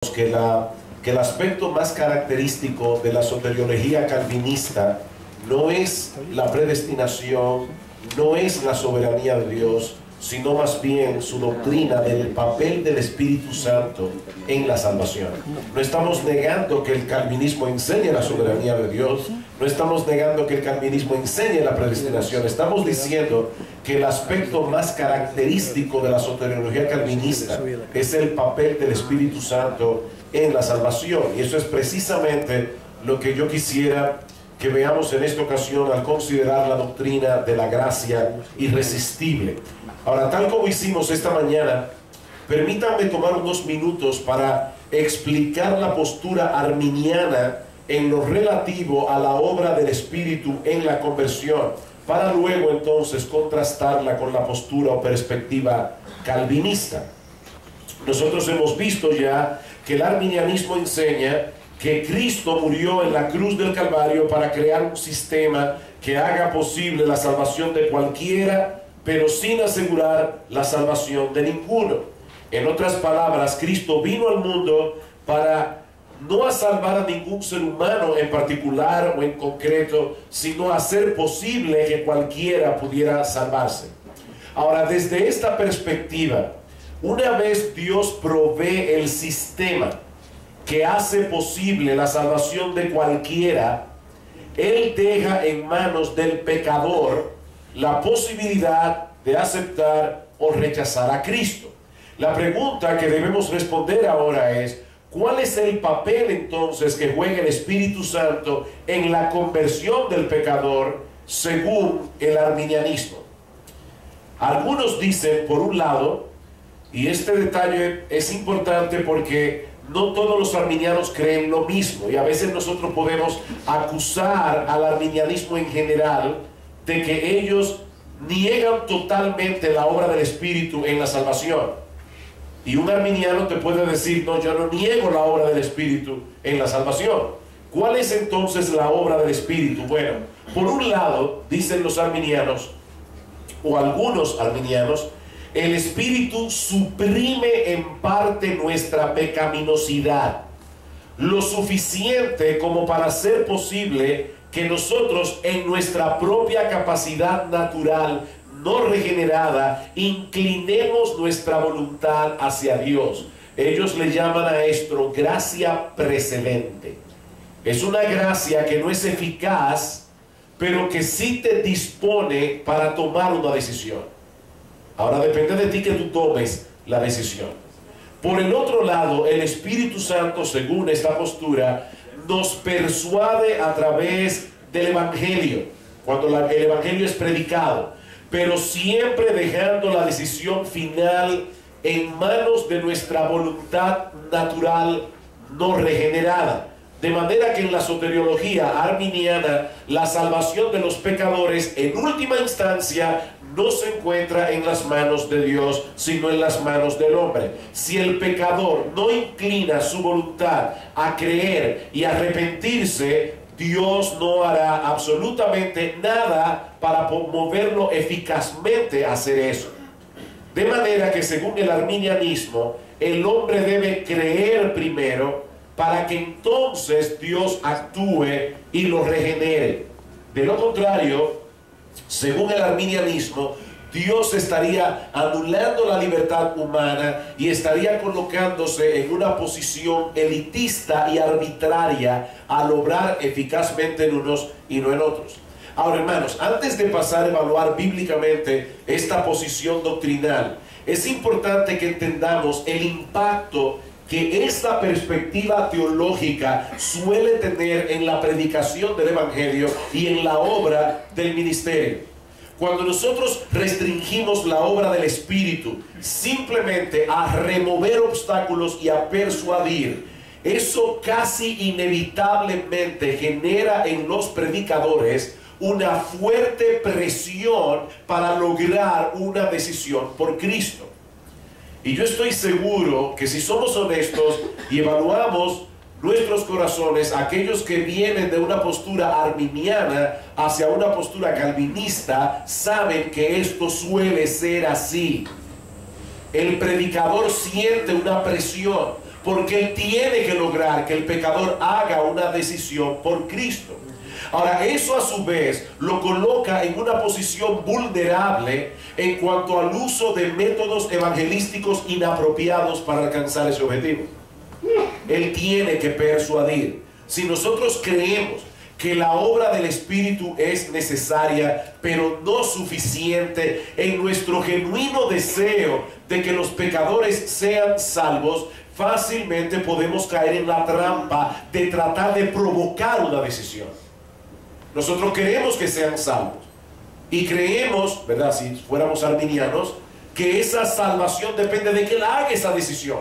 que el aspecto más característico de la soteriología calvinista no es la predestinación, no es la soberanía de Dios, sino más bien su doctrina del papel del Espíritu Santo en la salvación. No estamos negando que el calvinismo enseñe la soberanía de Dios, no estamos negando que el calvinismo enseñe la predestinación, estamos diciendo que el aspecto más característico de la soteriología calvinista es el papel del Espíritu Santo en la salvación, y eso es precisamente lo que yo quisiera que veamos en esta ocasión al considerar la doctrina de la gracia irresistible. Ahora, tal como hicimos esta mañana, permítanme tomar unos minutos para explicar la postura arminiana en lo relativo a la obra del Espíritu en la conversión, para luego entonces contrastarla con la postura o perspectiva calvinista. Nosotros hemos visto ya que el arminianismo enseña que Cristo murió en la cruz del Calvario para crear un sistema que haga posible la salvación de cualquiera, pero sin asegurar la salvación de ninguno. En otras palabras, Cristo vino al mundo para no a salvar a ningún ser humano en particular o en concreto, sino a hacer posible que cualquiera pudiera salvarse. Ahora, desde esta perspectiva, una vez Dios provee el sistema que hace posible la salvación de cualquiera, Él deja en manos del pecador la posibilidad de aceptar o rechazar a Cristo. La pregunta que debemos responder ahora es: ¿cuál es el papel entonces que juega el Espíritu Santo en la conversión del pecador según el arminianismo? Algunos dicen, por un lado, y este detalle es importante porque no todos los arminianos creen lo mismo, y a veces nosotros podemos acusar al arminianismo en general de que ellos niegan totalmente la obra del Espíritu en la salvación. Y un arminiano te puede decir: no, yo no niego la obra del Espíritu en la salvación. ¿Cuál es entonces la obra del Espíritu? Bueno, por un lado, dicen los arminianos, o algunos arminianos, el Espíritu suprime en parte nuestra pecaminosidad, lo suficiente como para hacer posible que nosotros en nuestra propia capacidad natural no regenerada inclinemos nuestra voluntad hacia Dios. Ellos le llaman a esto gracia precedente. Es una gracia que no es eficaz, pero que sí te dispone para tomar una decisión. Ahora depende de ti que tú tomes la decisión. Por el otro lado, el Espíritu Santo, según esta postura, nos persuade a través del Evangelio, cuando el Evangelio es predicado, pero siempre dejando la decisión final en manos de nuestra voluntad natural no regenerada. De manera que en la soteriología arminiana, la salvación de los pecadores en última instancia no se encuentra en las manos de Dios, sino en las manos del hombre. Si el pecador no inclina su voluntad a creer y arrepentirse, Dios no hará absolutamente nada para moverlo eficazmente a hacer eso. De manera que según el arminianismo, el hombre debe creer primero para que entonces Dios actúe y lo regenere. De lo contrario, según el arminianismo, Dios estaría anulando la libertad humana y estaría colocándose en una posición elitista y arbitraria al obrar eficazmente en unos y no en otros. Ahora, hermanos, antes de pasar a evaluar bíblicamente esta posición doctrinal, es importante que entendamos el impacto que esta perspectiva teológica suele tener en la predicación del Evangelio y en la obra del ministerio. Cuando nosotros restringimos la obra del Espíritu simplemente a remover obstáculos y a persuadir, eso casi inevitablemente genera en los predicadores una fuerte presión para lograr una decisión por Cristo. Y yo estoy seguro que si somos honestos y evaluamos nuestros corazones, aquellos que vienen de una postura arminiana hacia una postura calvinista, saben que esto suele ser así. El predicador siente una presión porque Él tiene que lograr que el pecador haga una decisión por Cristo. Ahora, eso a su vez lo coloca en una posición vulnerable en cuanto al uso de métodos evangelísticos inapropiados para alcanzar ese objetivo. Él tiene que persuadir. Si nosotros creemos que la obra del Espíritu es necesaria, pero no suficiente, en nuestro genuino deseo de que los pecadores sean salvos, fácilmente podemos caer en la trampa de tratar de provocar una decisión. Nosotros queremos que sean salvos y creemos, ¿verdad?, si fuéramos arminianos, que esa salvación depende de que Él haga esa decisión.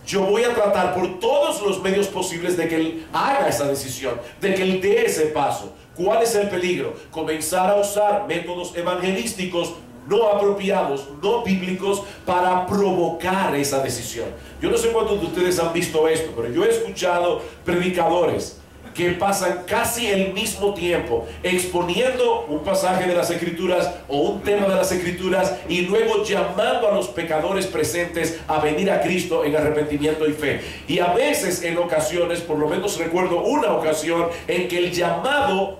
Yo voy a tratar por todos los medios posibles de que Él haga esa decisión, de que Él dé ese paso. ¿Cuál es el peligro? Comenzar a usar métodos evangelísticos no apropiados, no bíblicos, para provocar esa decisión. Yo no sé cuántos de ustedes han visto esto, pero yo he escuchado predicadores que pasan casi el mismo tiempo exponiendo un pasaje de las Escrituras o un tema de las Escrituras y luego llamando a los pecadores presentes a venir a Cristo en arrepentimiento y fe. Y a veces, en ocasiones, por lo menos recuerdo una ocasión en que el llamado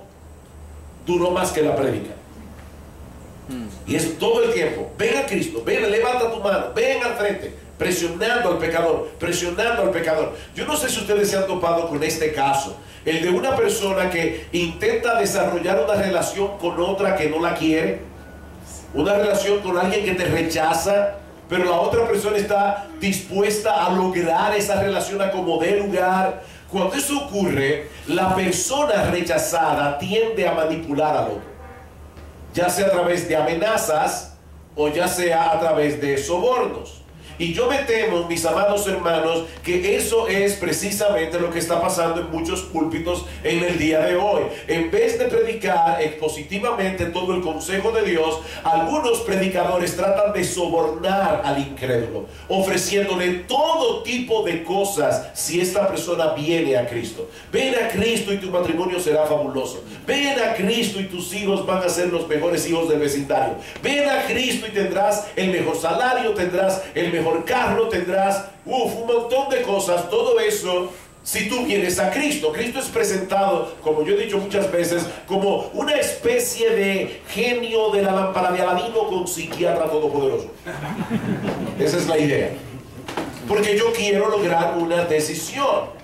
duró más que la prédica. Y es todo el tiempo: ven a Cristo, ven, levanta tu mano, ven al frente, presionando al pecador, presionando al pecador. Yo no sé si ustedes se han topado con este caso, el de una persona que intenta desarrollar una relación con otra que no la quiere, una relación con alguien que te rechaza, pero la otra persona está dispuesta a lograr esa relación a como dé lugar. Cuando eso ocurre, la persona rechazada tiende a manipular al otro, ya sea a través de amenazas o ya sea a través de sobornos. Y yo me temo, mis amados hermanos, que eso es precisamente lo que está pasando en muchos púlpitos en el día de hoy. En vez de predicar expositivamente todo el consejo de Dios, algunos predicadores tratan de sobornar al incrédulo, ofreciéndole todo tipo de cosas si esta persona viene a Cristo. Ven a Cristo y tu matrimonio será fabuloso. Ven a Cristo y tus hijos van a ser los mejores hijos del vecindario. Ven a Cristo y tendrás el mejor salario, tendrás el mejor carro, tendrás un montón de cosas. Todo eso si tú vienes a Cristo. Cristo es presentado, como yo he dicho muchas veces, como una especie de genio de la lámpara de Aladino con psiquiatra todopoderoso. Esa es la idea, porque yo quiero lograr una decisión.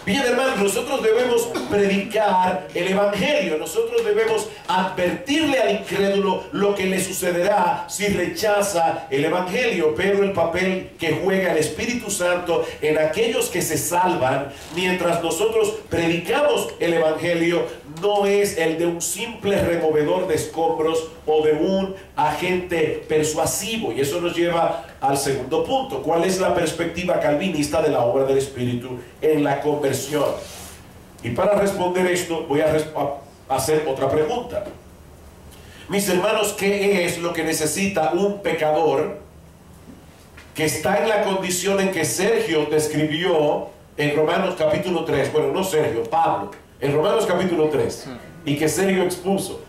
Bien, hermanos, nosotros debemos predicar el Evangelio. Nosotros debemos advertirle al incrédulo lo que le sucederá si rechaza el Evangelio. Pero el papel que juega el Espíritu Santo en aquellos que se salvan mientras nosotros predicamos el Evangelio no es el de un simple removedor de escombros o de un agente persuasivo. Y eso nos lleva al segundo punto: ¿cuál es la perspectiva calvinista de la obra del Espíritu en la conversión? Y para responder esto voy a hacer otra pregunta. Mis hermanos, ¿qué es lo que necesita un pecador que está en la condición en que Sergio describió en Romanos capítulo 3? Bueno, no Sergio, Pablo, en Romanos capítulo 3, y que Sergio expuso.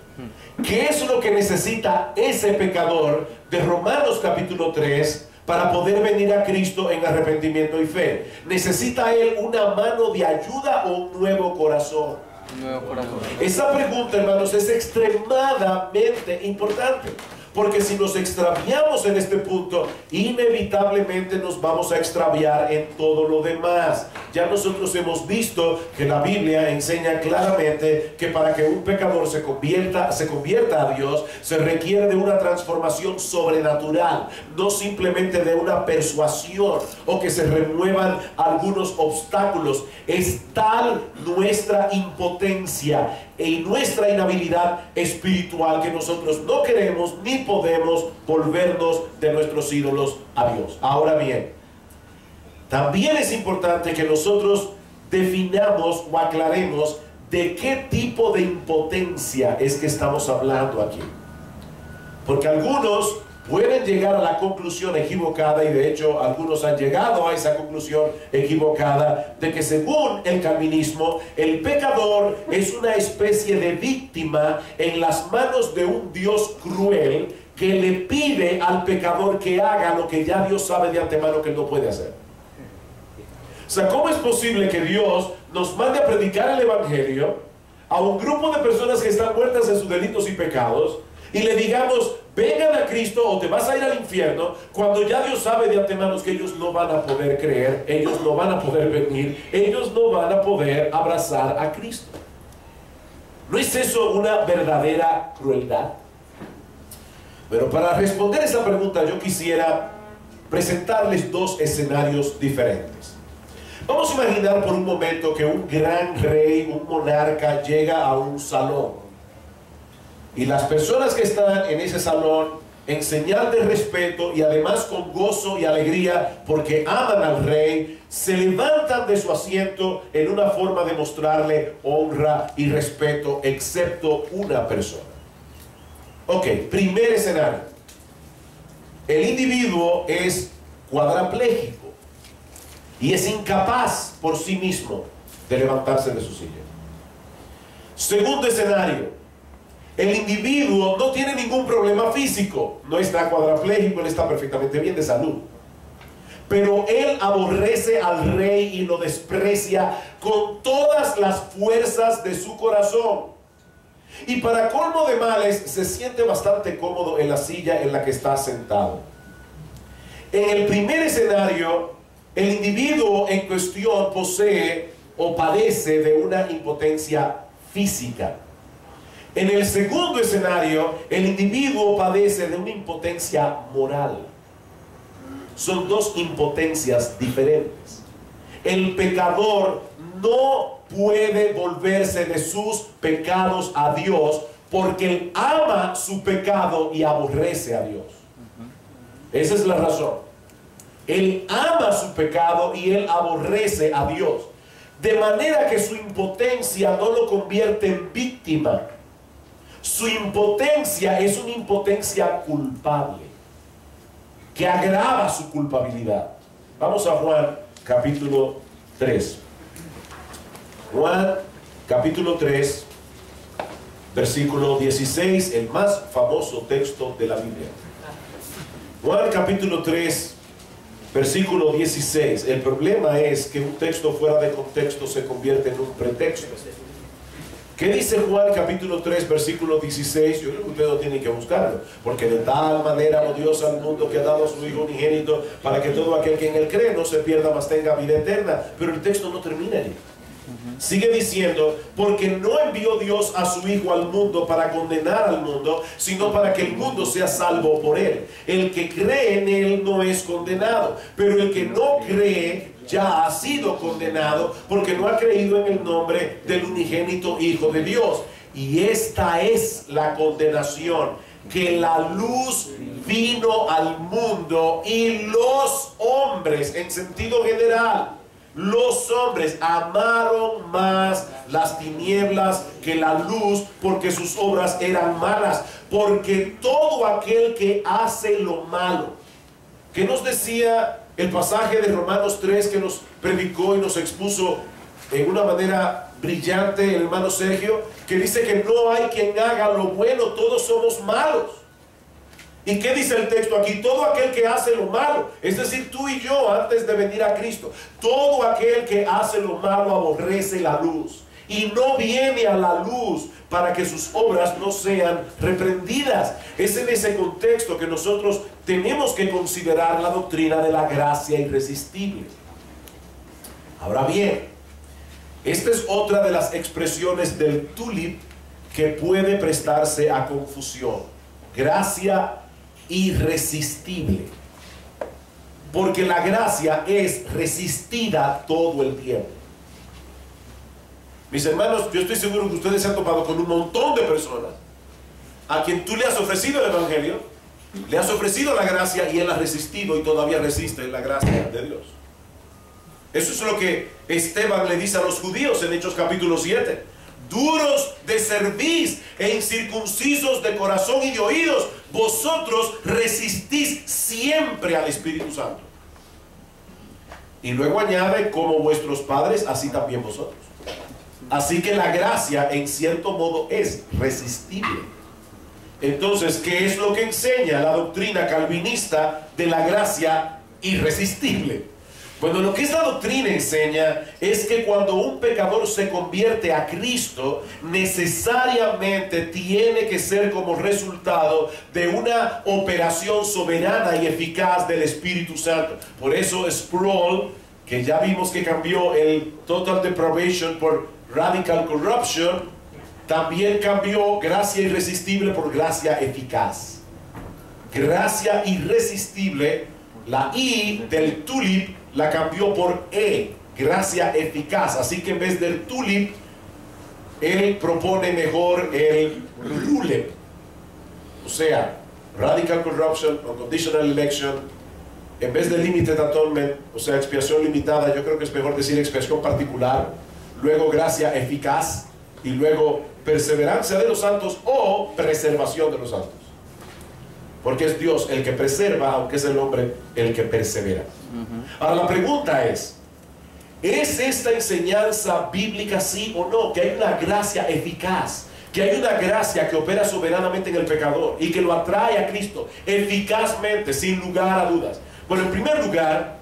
¿Qué es lo que necesita ese pecador de Romanos capítulo 3 para poder venir a Cristo en arrepentimiento y fe? ¿Necesita él una mano de ayuda o un nuevo corazón? Nuevo corazón. Esa pregunta, hermanos, es extremadamente importante, porque si nos extraviamos en este punto, inevitablemente nos vamos a extraviar en todo lo demás. Ya nosotros hemos visto que la Biblia enseña claramente que para que un pecador se convierta a Dios, se requiere de una transformación sobrenatural, no simplemente de una persuasión o que se remuevan algunos obstáculos. Es tal nuestra impotencia y nuestra inhabilidad espiritual que nosotros no queremos ni podemos volvernos de nuestros ídolos a Dios. Ahora bien, también es importante que nosotros definamos o aclaremos de qué tipo de impotencia es que estamos hablando aquí, porque algunos pueden llegar a la conclusión equivocada, y de hecho algunos han llegado a esa conclusión equivocada, de que según el calvinismo el pecador es una especie de víctima en las manos de un Dios cruel que le pide al pecador que haga lo que ya Dios sabe de antemano que él no puede hacer. O sea, ¿cómo es posible que Dios nos mande a predicar el Evangelio a un grupo de personas que están muertas en sus delitos y pecados y le digamos, vengan a Cristo o te vas a ir al infierno, cuando ya Dios sabe de antemano que ellos no van a poder creer, ellos no van a poder venir, ellos no van a poder abrazar a Cristo? ¿No es eso una verdadera crueldad? Pero para responder esa pregunta yo quisiera presentarles dos escenarios diferentes. Vamos a imaginar por un momento que un gran rey, un monarca, llega a un salón. Y las personas que están en ese salón, en señal de respeto y además con gozo y alegría, porque aman al rey, se levantan de su asiento en una forma de mostrarle honra y respeto, excepto una persona. Ok, primer escenario. El individuo es cuadrapléjico y es incapaz por sí mismo de levantarse de su silla. Segundo escenario, el individuo no tiene ningún problema físico, no está cuadrapléjico, él está perfectamente bien de salud, pero él aborrece al rey y lo desprecia con todas las fuerzas de su corazón. Y para colmo de males, se siente bastante cómodo en la silla en la que está sentado. En el primer escenario, el individuo en cuestión posee o padece de una impotencia física. En el segundo escenario, el individuo padece de una impotencia moral. Son dos impotencias diferentes. El pecador no puede volverse de sus pecados a Dios porque él ama su pecado y aborrece a Dios. Esa es la razón. Él ama su pecado y él aborrece a Dios. De manera que su impotencia no lo convierte en víctima. Su impotencia es una impotencia culpable que agrava su culpabilidad. Vamos a Juan capítulo 3. Juan capítulo 3, versículo 16, el más famoso texto de la Biblia. Juan capítulo 3, versículo 16. El problema es que un texto fuera de contexto se convierte en un pretexto. ¿Qué dice Juan capítulo 3, versículo 16? Yo creo que ustedes no tienen que buscarlo. Porque de tal manera amó Dios al mundo que ha dado a su Hijo unigénito para que todo aquel que en él cree no se pierda, mas tenga vida eterna. Pero el texto no termina allí. Sigue diciendo, porque no envió Dios a su Hijo al mundo para condenar al mundo, sino para que el mundo sea salvo por él. El que cree en él no es condenado, pero el que no cree ya ha sido condenado porque no ha creído en el nombre del unigénito Hijo de Dios. Y esta es la condenación, que la luz vino al mundo y los hombres, en sentido general, los hombres amaron más las tinieblas que la luz, porque sus obras eran malas. Porque todo aquel que hace lo malo, ¿qué nos decía el pasaje de Romanos 3 que nos predicó y nos expuso en una manera brillante el hermano Sergio? Que dice que no hay quien haga lo bueno, todos somos malos. ¿Y qué dice el texto aquí? Todo aquel que hace lo malo, es decir, tú y yo antes de venir a Cristo, todo aquel que hace lo malo aborrece la luz y no viene a la luz para que sus obras no sean reprendidas. Es en ese contexto que nosotros tenemos que considerar la doctrina de la gracia irresistible. Ahora bien, esta es otra de las expresiones del tulip que puede prestarse a confusión. Gracia irresistible, porque la gracia es resistida todo el tiempo. Mis hermanos, yo estoy seguro que ustedes se han topado con un montón de personas a quien tú le has ofrecido el Evangelio, le has ofrecido la gracia y él ha resistido y todavía resiste la gracia de Dios. Eso es lo que Esteban le dice a los judíos en Hechos capítulo 7. Duros de cerviz e incircuncisos de corazón y de oídos, vosotros resistís siempre al Espíritu Santo. Y luego añade, como vuestros padres, así también vosotros. Así que la gracia en cierto modo es resistible. Entonces, ¿qué es lo que enseña la doctrina calvinista de la gracia irresistible? Bueno, lo que esta doctrina enseña es que cuando un pecador se convierte a Cristo, necesariamente tiene que ser como resultado de una operación soberana y eficaz del Espíritu Santo. Por eso Sproul, que ya vimos que cambió el total depravation por radical corruption, también cambió gracia irresistible por gracia eficaz. Gracia irresistible, la I del tulip la cambió por E, gracia eficaz. Así que en vez del tulip, él propone mejor el rulep. O sea, radical corruption o conditional election, en vez de limited atonement, o sea, expiación limitada, yo creo que es mejor decir expiación particular, luego gracia eficaz, y luego perseverancia de los santos o preservación de los santos. Porque es Dios el que preserva, aunque es el hombre el que persevera. Ahora la pregunta ¿es esta enseñanza bíblica sí o no? Que hay una gracia eficaz, que hay una gracia que opera soberanamente en el pecador y que lo atrae a Cristo eficazmente, sin lugar a dudas. Bueno, en primer lugar,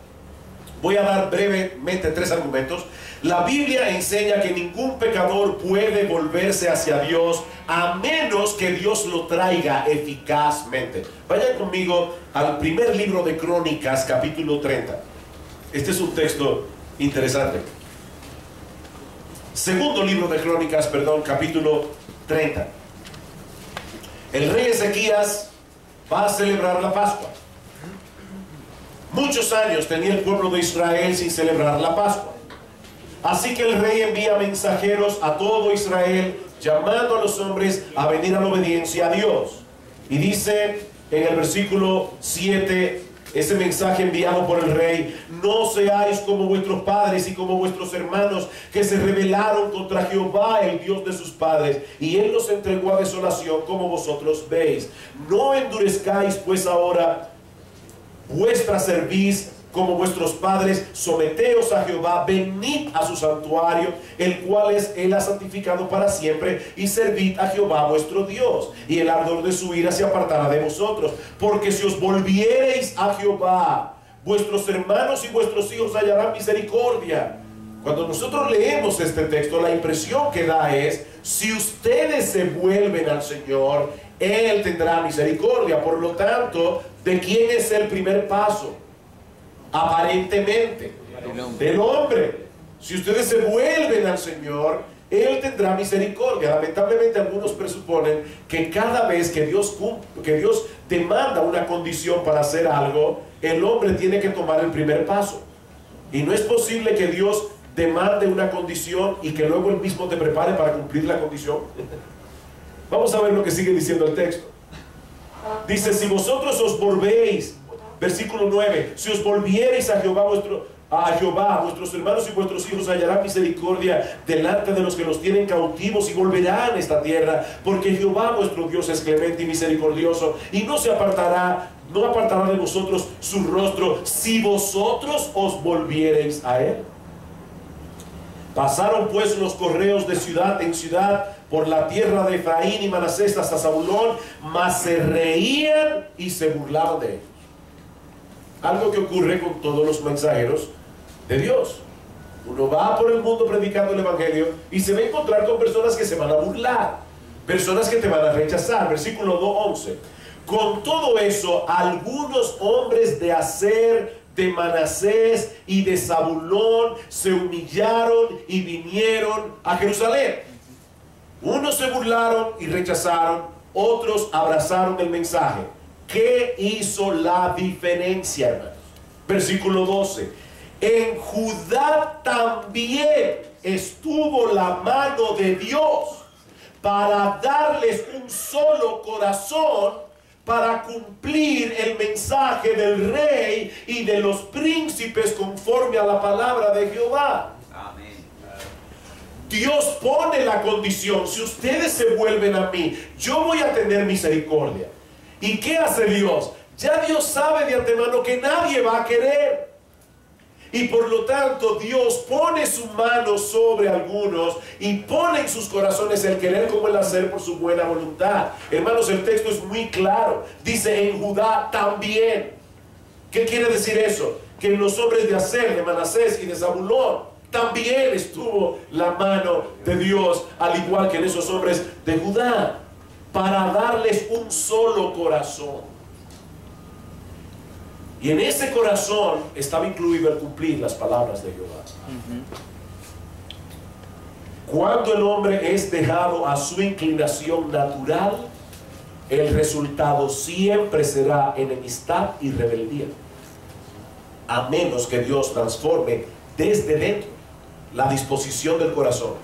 voy a dar brevemente 3 argumentos. La Biblia enseña que ningún pecador puede volverse hacia Dios a menos que Dios lo traiga eficazmente. Vayan conmigo al primer libro de Crónicas, capítulo 30. Este es un texto interesante. Segundo libro de Crónicas, perdón, capítulo 30. El rey Ezequías va a celebrar la Pascua. Muchos años tenía el pueblo de Israel sin celebrar la Pascua. Así que el rey envía mensajeros a todo Israel, llamando a los hombres a venir a la obediencia a Dios. Y dice en el versículo 7, ese mensaje enviado por el rey: no seáis como vuestros padres y como vuestros hermanos, que se rebelaron contra Jehová, el Dios de sus padres, y él los entregó a desolación, como vosotros veis. No endurezcáis pues ahora vuestra cerviz como vuestros padres, someteos a Jehová, venid a su santuario, el cual él ha santificado para siempre, y servid a Jehová vuestro Dios, y el ardor de su ira se apartará de vosotros, porque si os volviereis a Jehová, vuestros hermanos y vuestros hijos hallarán misericordia. Cuando nosotros leemos este texto, la impresión que da es: si ustedes se vuelven al Señor, Él tendrá misericordia. Por lo tanto, ¿de quién es el primer paso? Aparentemente del hombre. Si ustedes se vuelven al Señor, Él tendrá misericordia. Lamentablemente algunos presuponen que cada vez que Dios demanda una condición para hacer algo, el hombre tiene que tomar el primer paso. Y no es posible que Dios demande una condición y que luego Él mismo te prepare para cumplir la condición. Vamos a ver lo que sigue diciendo el texto. Dice: si vosotros os volvéis, versículo 9, si os volviereis a Jehová, vuestros hermanos y vuestros hijos hallarán misericordia delante de los que los tienen cautivos, y volverán a esta tierra, porque Jehová vuestro Dios es clemente y misericordioso, y no apartará de vosotros su rostro, si vosotros os volviereis a Él. Pasaron pues los correos de ciudad en ciudad por la tierra de Efraín y Manasés hasta Zabulón, mas se reían y se burlaban de ellos. Algo que ocurre con todos los mensajeros de Dios. Uno va por el mundo predicando el evangelio y se va a encontrar con personas que se van a burlar, personas que te van a rechazar. Versículo 2:11. Con todo eso, algunos hombres de Aser, de Manasés y de Zabulón se humillaron y vinieron a Jerusalén. Unos se burlaron y rechazaron, otros abrazaron el mensaje. ¿Qué hizo la diferencia, hermanos? Versículo 12. En Judá también estuvo la mano de Dios para darles un solo corazón, para cumplir el mensaje del rey y de los príncipes conforme a la palabra de Jehová. Amén. Dios pone la condición: si ustedes se vuelven a mí, yo voy a tener misericordia. ¿Y qué hace Dios? Ya Dios sabe de antemano que nadie va a querer. Y por lo tanto Dios pone su mano sobre algunos y pone en sus corazones el querer como el hacer por su buena voluntad. Hermanos, el texto es muy claro. Dice: en Judá también. ¿Qué quiere decir eso? que en los hombres de Aser, de Manasés y de Zabulón también estuvo la mano de Dios, al igual que en esos hombres de Judá, para darles un solo corazón. Y en ese corazón estaba incluido el cumplir las palabras de Jehová. Cuando el hombre es dejado a su inclinación natural, el resultado siempre será enemistad y rebeldía, a menos que Dios transforme desde dentro la disposición del corazón.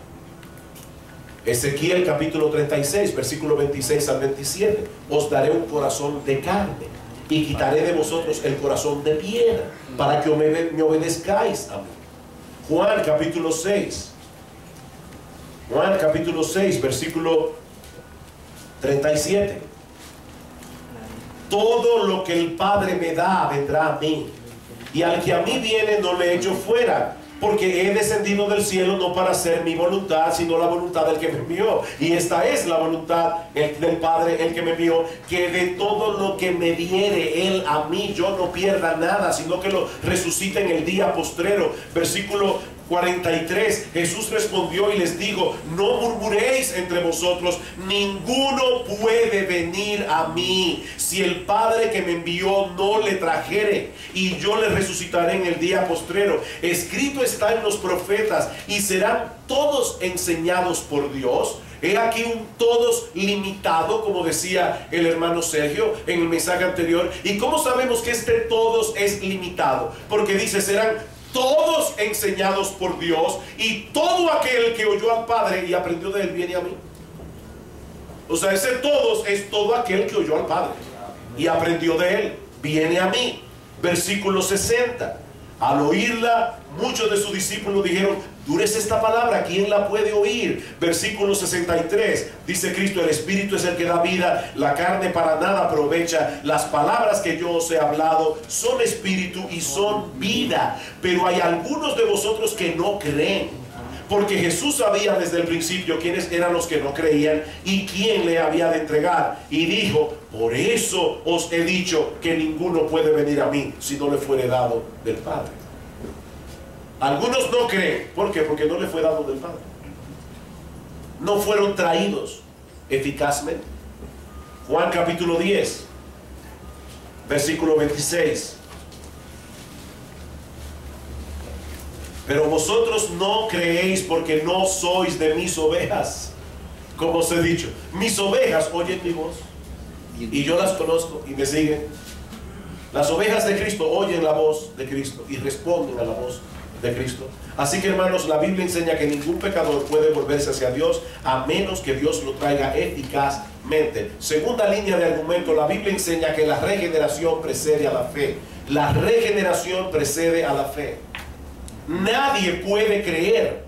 Ezequiel capítulo 36, versículo 26 al 27. Os daré un corazón de carne y quitaré de vosotros el corazón de piedra, para que me obedezcáis a mí. Juan capítulo 6. Juan capítulo 6, versículo 37. Todo lo que el Padre me da vendrá a mí, y al que a mí viene no le echo fuera, porque he descendido del cielo no para hacer mi voluntad, sino la voluntad del que me envió. Y esta es la voluntad del Padre, el que me envió, que de todo lo que me diere Él a mí, yo no pierda nada, sino que lo resucite en el día postrero. Versículo 43. Jesús respondió y les dijo: no murmuréis entre vosotros, ninguno puede venir a mí si el Padre que me envió no le trajere, y yo le resucitaré en el día postrero. Escrito está en los profetas, y serán todos enseñados por Dios. He aquí un todos limitado, como decía el hermano Sergio en el mensaje anterior. ¿Y cómo sabemos que este todos es limitado? Porque dice: serán todos enseñados por Dios, y todo aquel que oyó al Padre y aprendió de él viene a mí. O sea, ese todos es todo aquel que oyó al Padre y aprendió de él, viene a mí. Versículo 60. Al oírla, muchos de sus discípulos dijeron: dura es esta palabra, ¿quién la puede oír? Versículo 63. Dice Cristo: el Espíritu es el que da vida, la carne para nada aprovecha. Las palabras que yo os he hablado son espíritu y son vida. Pero hay algunos de vosotros que no creen. Porque Jesús sabía desde el principio quiénes eran los que no creían y quién le había de entregar. Y dijo: por eso os he dicho que ninguno puede venir a mí si no le fuere dado del Padre. Algunos no creen. ¿Por qué? Porque no le fue dado del Padre. No fueron traídos eficazmente. Juan capítulo 10, versículo 26. Pero vosotros no creéis porque no sois de mis ovejas. Como os he dicho, mis ovejas oyen mi voz, y yo las conozco y me siguen. Las ovejas de Cristo oyen la voz de Cristo y responden a la voz de Cristo. Así que, hermanos, la Biblia enseña que ningún pecador puede volverse hacia Dios a menos que Dios lo traiga eficazmente. Segunda línea de argumento: la Biblia enseña que la regeneración precede a la fe. La regeneración precede a la fe. Nadie puede creer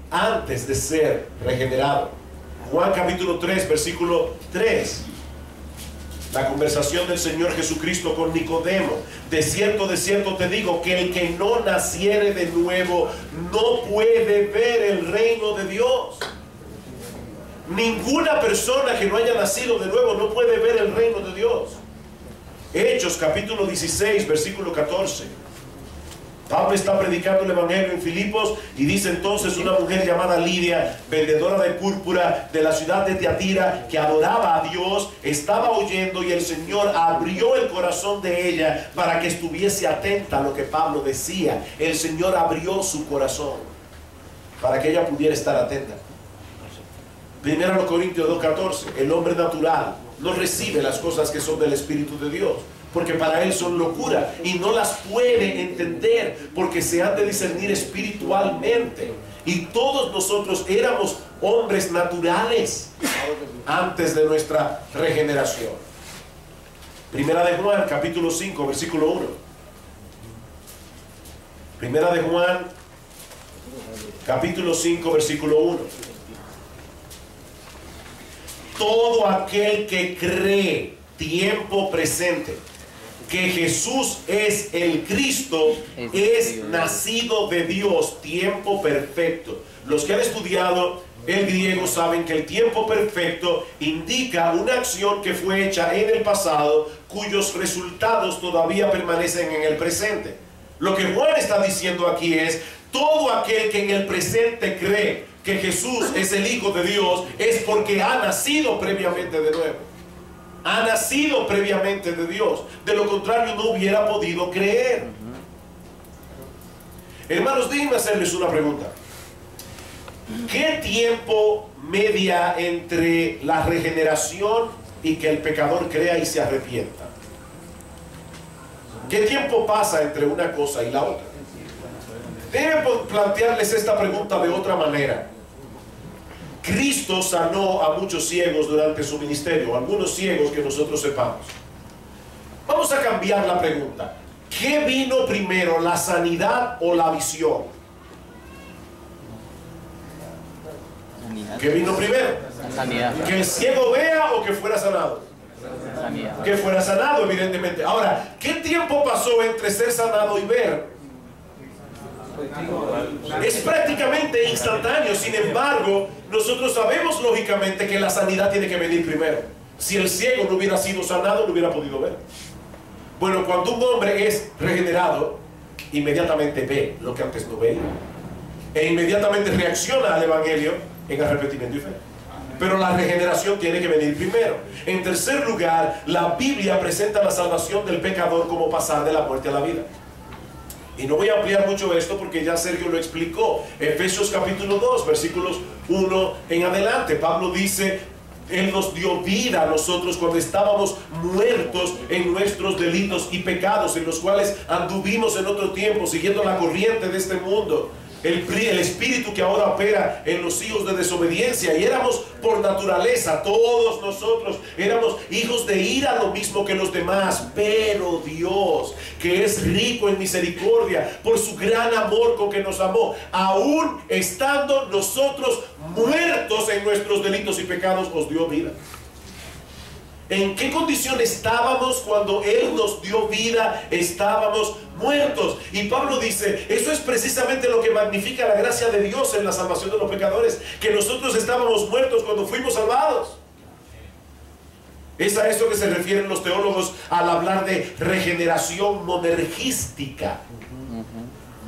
antes de ser regenerado. Juan capítulo 3, versículo 3. La conversación del Señor Jesucristo con Nicodemo: de cierto te digo que el que no naciere de nuevo no puede ver el reino de Dios. Ninguna persona que no haya nacido de nuevo no puede ver el reino de Dios. Hechos capítulo 16, versículo 14. Pablo está predicando el evangelio en Filipos, y dice entonces: una mujer llamada Lidia, vendedora de púrpura de la ciudad de Tiatira, que adoraba a Dios, estaba oyendo, y el Señor abrió el corazón de ella para que estuviese atenta a lo que Pablo decía. El Señor abrió su corazón para que ella pudiera estar atenta. Primero a los Corintios 2:14. El hombre natural no recibe las cosas que son del Espíritu de Dios, porque para él son locura y no las puede entender, porque se han de discernir espiritualmente. Y todos nosotros éramos hombres naturales antes de nuestra regeneración. Primera de Juan capítulo 5, versículo 1. Primera de Juan capítulo 5, versículo 1. Todo aquel que cree, tiempo presente, que Jesús es el Cristo, es nacido de Dios, tiempo perfecto. Los que han estudiado el griego saben que el tiempo perfecto indica una acción que fue hecha en el pasado, cuyos resultados todavía permanecen en el presente. Lo que Juan está diciendo aquí es: todo aquel que en el presente cree que Jesús es el Hijo de Dios es porque ha nacido previamente de nuevo. Ha nacido previamente de Dios. De lo contrario no hubiera podido creer. Hermanos, déjenme hacerles una pregunta. ¿Qué tiempo media entre la regeneración y que el pecador crea y se arrepienta? ¿Qué tiempo pasa entre una cosa y la otra? Déjenme plantearles esta pregunta de otra manera. Cristo sanó a muchos ciegos durante su ministerio, algunos ciegos que nosotros sepamos. Vamos a cambiar la pregunta. ¿Qué vino primero, la sanidad o la visión? ¿Qué vino primero? Sanidad. ¿Que el ciego vea o que fuera sanado? Sanidad. Que fuera sanado, evidentemente. Ahora, ¿qué tiempo pasó entre ser sanado y ver? Es prácticamente instantáneo. Sin embargo, nosotros sabemos lógicamente que la sanidad tiene que venir primero. Si el ciego no hubiera sido sanado, no hubiera podido ver. Bueno, cuando un hombre es regenerado, inmediatamente ve lo que antes no veía, e inmediatamente reacciona al evangelio en arrepentimiento y fe. Pero la regeneración tiene que venir primero. En tercer lugar, la Biblia presenta la salvación del pecador como pasar de la muerte a la vida. Y no voy a ampliar mucho esto porque ya Sergio lo explicó. Efesios capítulo 2, versículos 1 en adelante. Pablo dice: Él nos dio vida a nosotros cuando estábamos muertos en nuestros delitos y pecados, en los cuales anduvimos en otro tiempo, siguiendo la corriente de este mundo. El espíritu que ahora opera en los hijos de desobediencia, y éramos por naturaleza, todos nosotros éramos hijos de ira, lo mismo que los demás. Pero Dios, que es rico en misericordia, por su gran amor con que nos amó, aún estando nosotros muertos en nuestros delitos y pecados, os dio vida. ¿En qué condición estábamos cuando Él nos dio vida? Estábamos muertos. Y Pablo dice, eso es precisamente lo que magnifica la gracia de Dios en la salvación de los pecadores, que nosotros estábamos muertos cuando fuimos salvados. Es a eso que se refieren los teólogos al hablar de regeneración monergística.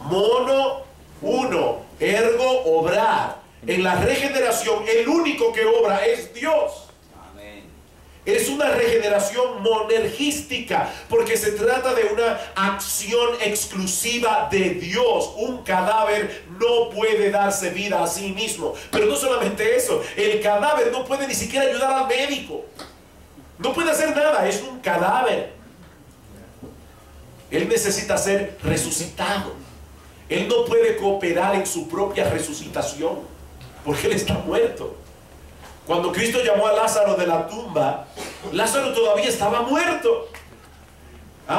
Mono, uno, ergo, obrar. En la regeneración el único que obra es Dios. Es una regeneración monergística, porque se trata de una acción exclusiva de Dios. Un cadáver no puede darse vida a sí mismo. Pero no solamente eso, el cadáver no puede ni siquiera ayudar al médico. No puede hacer nada, es un cadáver. Él necesita ser resucitado. Él no puede cooperar en su propia resucitación, porque él está muerto. Cuando Cristo llamó a Lázaro de la tumba, Lázaro todavía estaba muerto.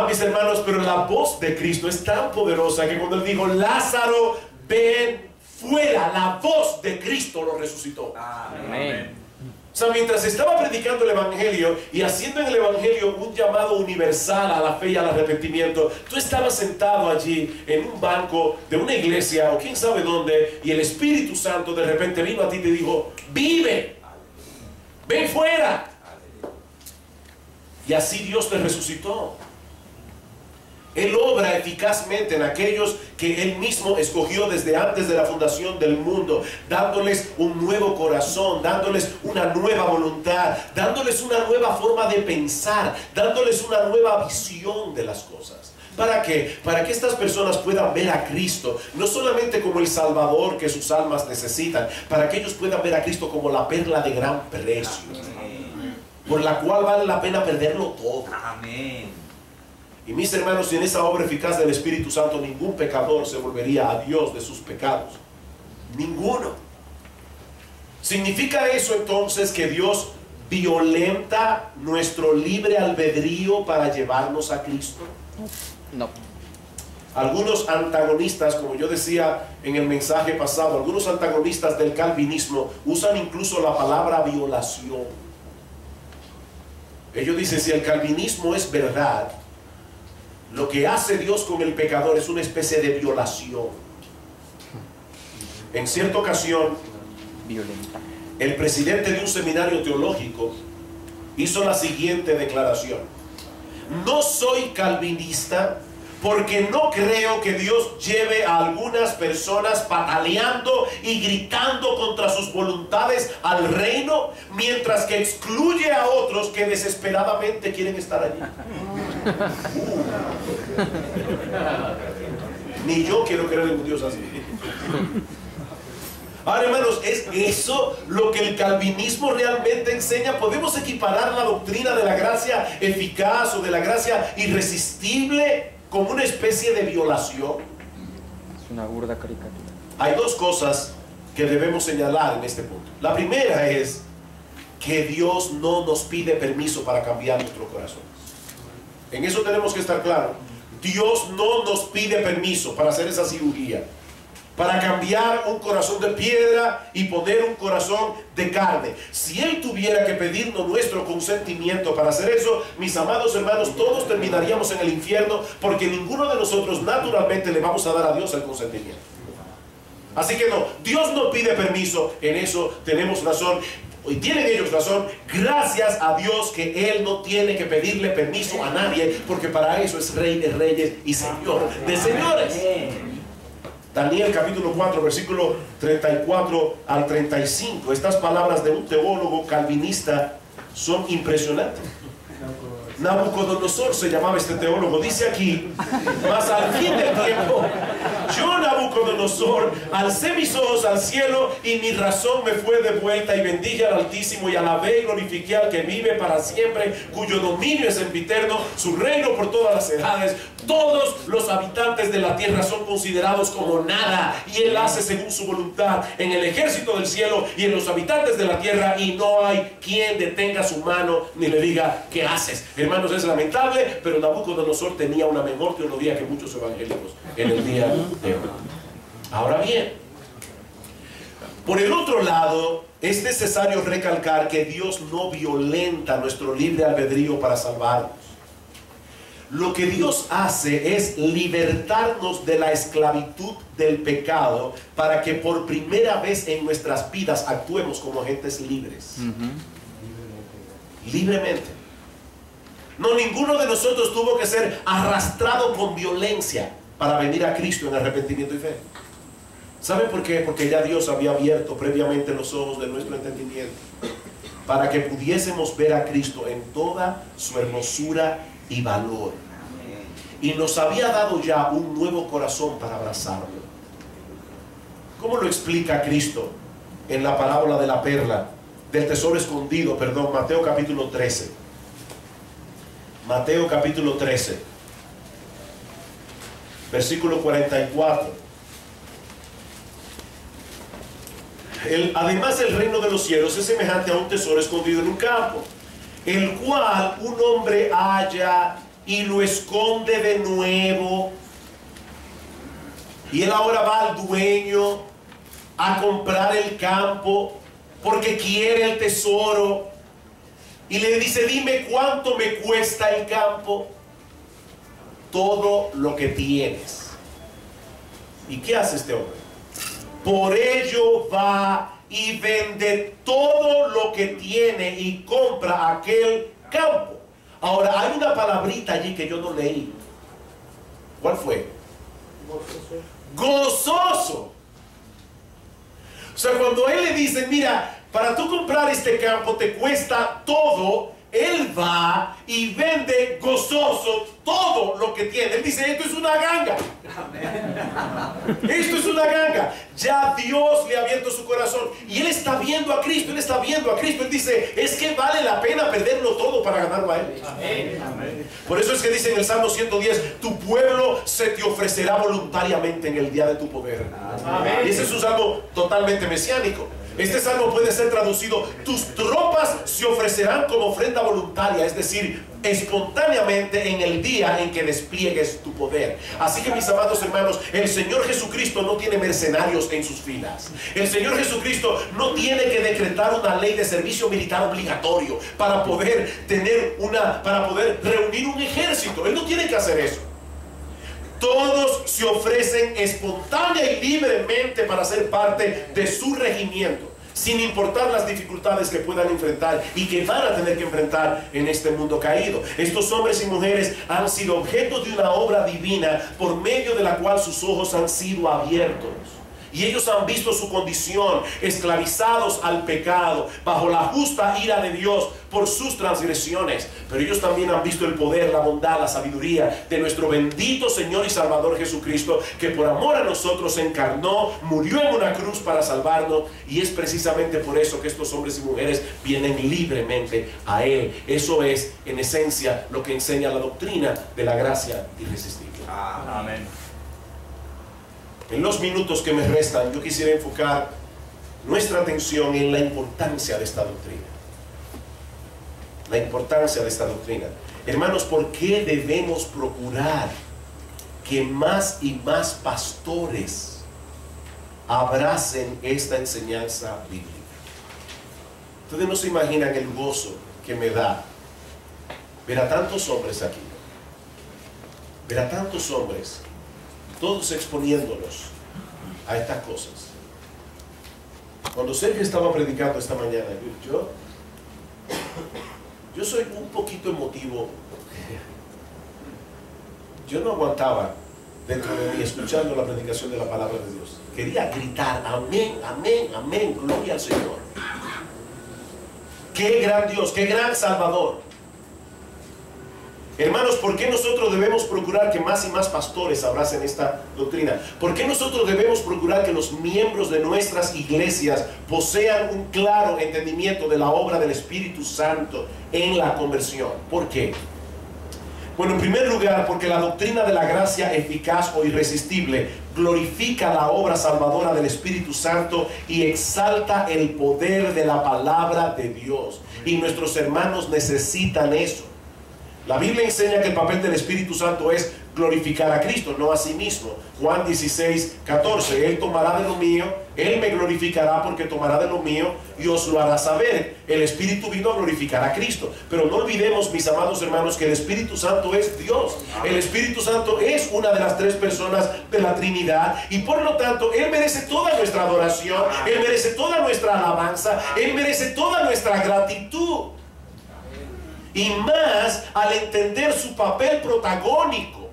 Mis hermanos, pero la voz de Cristo es tan poderosa que cuando él dijo, Lázaro, ven fuera, la voz de Cristo lo resucitó. Amén. O sea, mientras estaba predicando el evangelio y haciendo en el evangelio un llamado universal a la fe y al arrepentimiento, tú estabas sentado allí en un banco de una iglesia o quién sabe dónde, y el Espíritu Santo de repente vino a ti y te dijo, vive, ven fuera. Y así Dios te resucitó. Él obra eficazmente en aquellos que Él mismo escogió desde antes de la fundación del mundo, dándoles un nuevo corazón, dándoles una nueva voluntad, dándoles una nueva forma de pensar, dándoles una nueva visión de las cosas. ¿Para qué? Para que estas personas puedan ver a Cristo, no solamente como el Salvador que sus almas necesitan, para que ellos puedan ver a Cristo como la perla de gran precio, por la cual vale la pena perderlo todo. Amén. Y mis hermanos, sin esa obra eficaz del Espíritu Santo, ningún pecador se volvería a Dios de sus pecados. Ninguno. ¿Significa eso entonces que Dios violenta nuestro libre albedrío para llevarnos a Cristo? No. Algunos antagonistas, como yo decía en el mensaje pasado, algunos antagonistas del calvinismo usan incluso la palabra violación. Ellos dicen, si el calvinismo es verdad, lo que hace Dios con el pecador es una especie de violación. En cierta ocasión, el presidente de un seminario teológico hizo la siguiente declaración: no soy calvinista porque no creo que Dios lleve a algunas personas pataleando y gritando contra sus voluntades al reino, mientras que excluye a otros que desesperadamente quieren estar allí. Ni yo quiero creer en un Dios así. Ahora, hermanos, ¿es eso lo que el calvinismo realmente enseña? ¿Podemos equiparar la doctrina de la gracia eficaz o de la gracia irresistible como una especie de violación? Es una burda caricatura. Hay dos cosas que debemos señalar en este punto. La primera es que Dios no nos pide permiso para cambiar nuestro corazón. En eso tenemos que estar claros. Dios no nos pide permiso para hacer esa cirugía, para cambiar un corazón de piedra y poner un corazón de carne. Si Él tuviera que pedirnos nuestro consentimiento para hacer eso, mis amados hermanos, todos terminaríamos en el infierno, porque ninguno de nosotros naturalmente le vamos a dar a Dios el consentimiento. Así que no, Dios no pide permiso, en eso tenemos razón. Y tienen ellos razón, gracias a Dios que Él no tiene que pedirle permiso a nadie, porque para eso es Rey de Reyes y Señor de Señores. Daniel capítulo 4, versículo 34 al 35. Estas palabras de un teólogo calvinista son impresionantes. Nabucodonosor se llamaba este teólogo. Dice aquí: mas al fin del tiempo, yo, Nabucodonosor, alcé mis ojos al cielo y mi razón me fue devuelta, y bendije al Altísimo y alabé y glorifiqué al que vive para siempre, cuyo dominio es sempiterno, su reino por todas las edades. Todos los habitantes de la tierra son considerados como nada, y Él hace según su voluntad en el ejército del cielo y en los habitantes de la tierra, y no hay quien detenga su mano ni le diga: ¿qué haces? Hermanos, es lamentable, pero Nabucodonosor tenía una mejor teología que muchos evangélicos en el día de hoy. Ahora bien, por el otro lado, es necesario recalcar que Dios no violenta nuestro libre albedrío para salvarnos. Lo que Dios hace es libertarnos de la esclavitud del pecado, para que por primera vez en nuestras vidas actuemos como agentes libres. Libremente. No, ninguno de nosotros tuvo que ser arrastrado con violencia para venir a Cristo en arrepentimiento y fe. ¿Saben por qué? Porque ya Dios había abierto previamente los ojos de nuestro entendimiento, para que pudiésemos ver a Cristo en toda su hermosura y valor. Y nos había dado ya un nuevo corazón para abrazarlo. ¿Cómo lo explica Cristo en la parábola de la perla, del tesoro escondido? Perdón, Mateo capítulo 13. Mateo capítulo 13, versículo 44. Además, el reino de los cielos es semejante a un tesoro escondido en un campo, el cual un hombre halla y lo esconde de nuevo. Y él ahora va al dueño a comprar el campo porque quiere el tesoro, y le dice: dime cuánto me cuesta el campo. Todo lo que tienes. ¿Y qué hace este hombre? Por ello va y vende todo lo que tiene y compra aquel campo. Ahora, hay una palabrita allí que yo no leí. ¿Cuál fue? Gozoso. O sea, cuando él le dice: mira, para tú comprar este campo te cuesta todo, él va y vende gozoso todo lo que tiene. Él dice: esto es una ganga. Esto es una ganga. Ya Dios le ha abierto su corazón y él está viendo a Cristo. Él está viendo a Cristo. Él dice: es que vale la pena perderlo todo para ganarlo a él. Amén. Por eso es que dice en el Salmo 110: tu pueblo se te ofrecerá voluntariamente en el día de tu poder. Amén. Y ese es un salmo totalmente mesiánico. Este salmo puede ser traducido: tus tropas se ofrecerán como ofrenda voluntaria, es decir, espontáneamente en el día en que despliegues tu poder. Así que, mis amados hermanos, el Señor Jesucristo no tiene mercenarios en sus filas. El Señor Jesucristo no tiene que decretar una ley de servicio militar obligatorio para poder reunir un ejército. Él no tiene que hacer eso. Todos se ofrecen espontánea y libremente para ser parte de su regimiento. sin importar las dificultades que puedan enfrentar y que van a tener que enfrentar en este mundo caído. Estos hombres y mujeres han sido objeto de una obra divina por medio de la cual sus ojos han sido abiertos. Y ellos han visto su condición, esclavizados al pecado, bajo la justa ira de Dios por sus transgresiones. Pero ellos también han visto el poder, la bondad, la sabiduría de nuestro bendito Señor y Salvador Jesucristo, que por amor a nosotros se encarnó, murió en una cruz para salvarnos. Y es precisamente por eso que estos hombres y mujeres vienen libremente a Él. Eso es, en esencia, lo que enseña la doctrina de la gracia irresistible. Amén. En los minutos que me restan, yo quisiera enfocar nuestra atención en la importancia de esta doctrina. La importancia de esta doctrina. Hermanos, ¿por qué debemos procurar que más y más pastores abracen esta enseñanza bíblica? Ustedes no se imaginan el gozo que me da ver a tantos hombres aquí. Ver a tantos hombres, todos exponiéndonos a estas cosas. Cuando Sergio estaba predicando esta mañana, yo soy un poquito emotivo. Yo no aguantaba dentro de mí escuchando la predicación de la palabra de Dios. Quería gritar, amén, amén, amén, gloria al Señor. Qué gran Dios, qué gran Salvador. Hermanos, ¿por qué nosotros debemos procurar que más y más pastores abracen esta doctrina? ¿Por qué nosotros debemos procurar que los miembros de nuestras iglesias posean un claro entendimiento de la obra del Espíritu Santo en la conversión? ¿Por qué? Bueno, en primer lugar, porque la doctrina de la gracia eficaz o irresistible glorifica la obra salvadora del Espíritu Santo y exalta el poder de la palabra de Dios. Y nuestros hermanos necesitan eso. La Biblia enseña que el papel del Espíritu Santo es glorificar a Cristo, no a sí mismo. Juan 16, 14, Él tomará de lo mío, Él me glorificará porque tomará de lo mío y os lo hará saber. El Espíritu vino a glorificar a Cristo. Pero no olvidemos, mis amados hermanos, que el Espíritu Santo es Dios. El Espíritu Santo es una de las tres personas de la Trinidad y por lo tanto Él merece toda nuestra adoración, Él merece toda nuestra alabanza, Él merece toda nuestra gratitud. Y más al entender su papel protagónico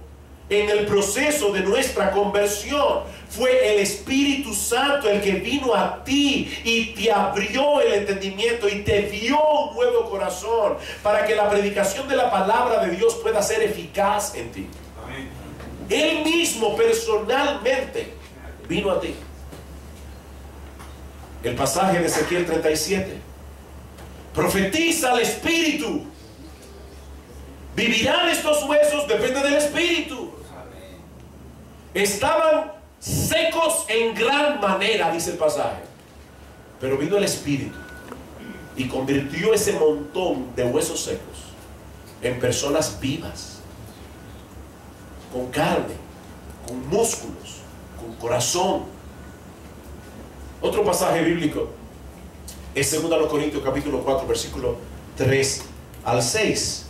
en el proceso de nuestra conversión. Fue el Espíritu Santo el que vino a ti y te abrió el entendimiento y te dio un nuevo corazón para que la predicación de la palabra de Dios pueda ser eficaz en ti. Amén. Él mismo personalmente vino a ti. El pasaje de Ezequiel 37. Profetiza al Espíritu. ¿Vivirán estos huesos? Depende del Espíritu. Estaban secos en gran manera, dice el pasaje. Pero vino el Espíritu y convirtió ese montón de huesos secos en personas vivas, con carne, con músculos, con corazón. Otro pasaje bíblico es 2 Corintios capítulo 4, versículo 3 al 6.